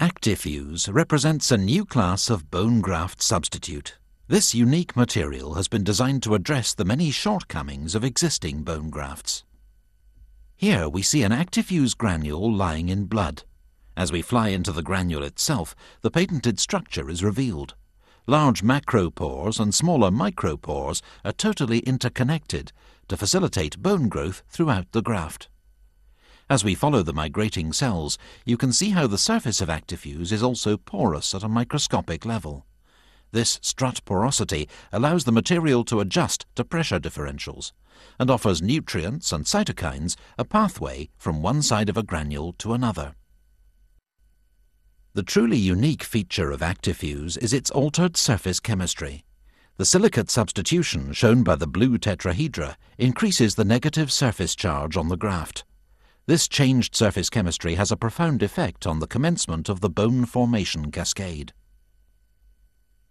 Actifuse represents a new class of bone graft substitute. This unique material has been designed to address the many shortcomings of existing bone grafts. Here we see an Actifuse granule lying in blood. As we fly into the granule itself, the patented structure is revealed. Large macropores and smaller micropores are totally interconnected to facilitate bone growth throughout the graft. As we follow the migrating cells, you can see how the surface of Actifuse is also porous at a microscopic level. This strut porosity allows the material to adjust to pressure differentials and offers nutrients and cytokines a pathway from one side of a granule to another. The truly unique feature of Actifuse is its altered surface chemistry. The Silikat Substitution shown by the blue tetrahedra increases the negative surface charge on the graft. This changed surface chemistry has a profound effect on the commencement of the bone formation cascade.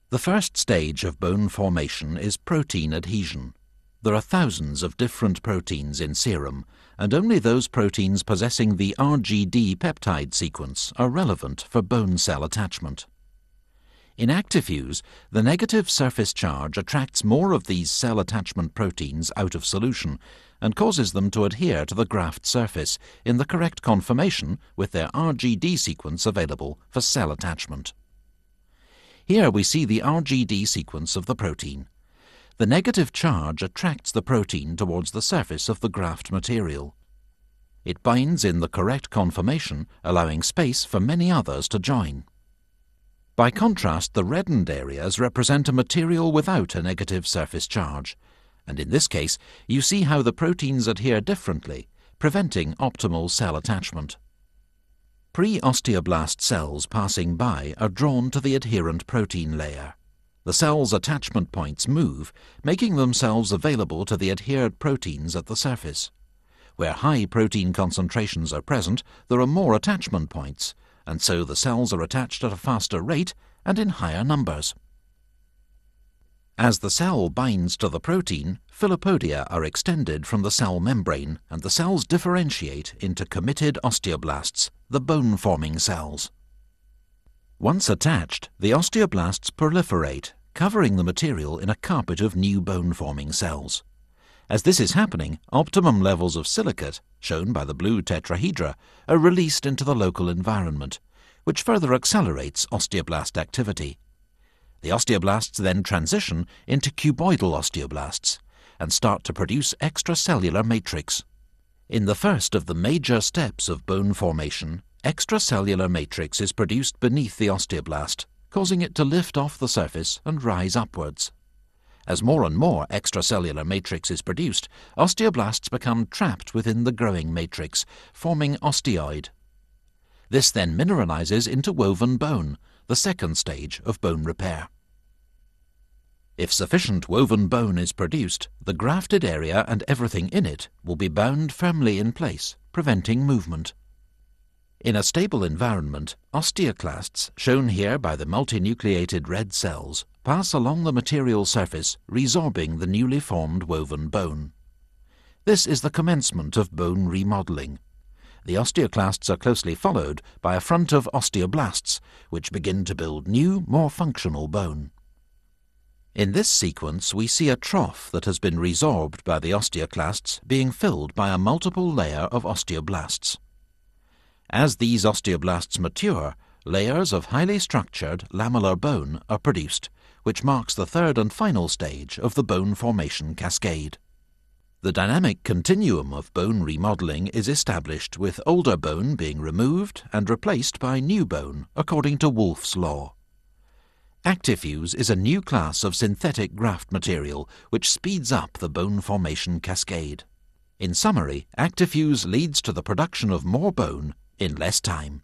The first stage of bone formation is protein adhesion. There are thousands of different proteins in serum, and only those proteins possessing the RGD peptide sequence are relevant for bone cell attachment. In Actifuse, the negative surface charge attracts more of these cell attachment proteins out of solution and causes them to adhere to the graft surface in the correct conformation with their RGD sequence available for cell attachment. Here we see the RGD sequence of the protein. The negative charge attracts the protein towards the surface of the graft material. It binds in the correct conformation, allowing space for many others to join. By contrast, the reddened areas represent a material without a negative surface charge, and in this case you see how the proteins adhere differently, preventing optimal cell attachment. Pre-osteoblast cells passing by are drawn to the adherent protein layer. The cell's attachment points move, making themselves available to the adhered proteins at the surface. Where high protein concentrations are present, there are more attachment points, and so the cells are attached at a faster rate and in higher numbers. As the cell binds to the protein, filopodia are extended from the cell membrane and the cells differentiate into committed osteoblasts, the bone-forming cells. Once attached, the osteoblasts proliferate, covering the material in a carpet of new bone-forming cells. As this is happening, optimum levels of silicate, shown by the blue tetrahedra, are released into the local environment, which further accelerates osteoblast activity. The osteoblasts then transition into cuboidal osteoblasts and start to produce extracellular matrix. In the first of the major steps of bone formation, extracellular matrix is produced beneath the osteoblast, causing it to lift off the surface and rise upwards. As more and more extracellular matrix is produced, osteoblasts become trapped within the growing matrix, forming osteoid. This then mineralizes into woven bone, the second stage of bone repair. If sufficient woven bone is produced, the grafted area and everything in it will be bound firmly in place, preventing movement. In a stable environment, osteoclasts, shown here by the multinucleated red cells, pass along the material surface, resorbing the newly formed woven bone. This is the commencement of bone remodeling. The osteoclasts are closely followed by a front of osteoblasts, which begin to build new, more functional bone. In this sequence we see a trough that has been resorbed by the osteoclasts being filled by a multiple layer of osteoblasts. As these osteoblasts mature, layers of highly structured lamellar bone are produced, which marks the third and final stage of the bone formation cascade. The dynamic continuum of bone remodeling is established, with older bone being removed and replaced by new bone, according to Wolff's law. Actifuse is a new class of synthetic graft material which speeds up the bone formation cascade. In summary, Actifuse leads to the production of more bone in less time.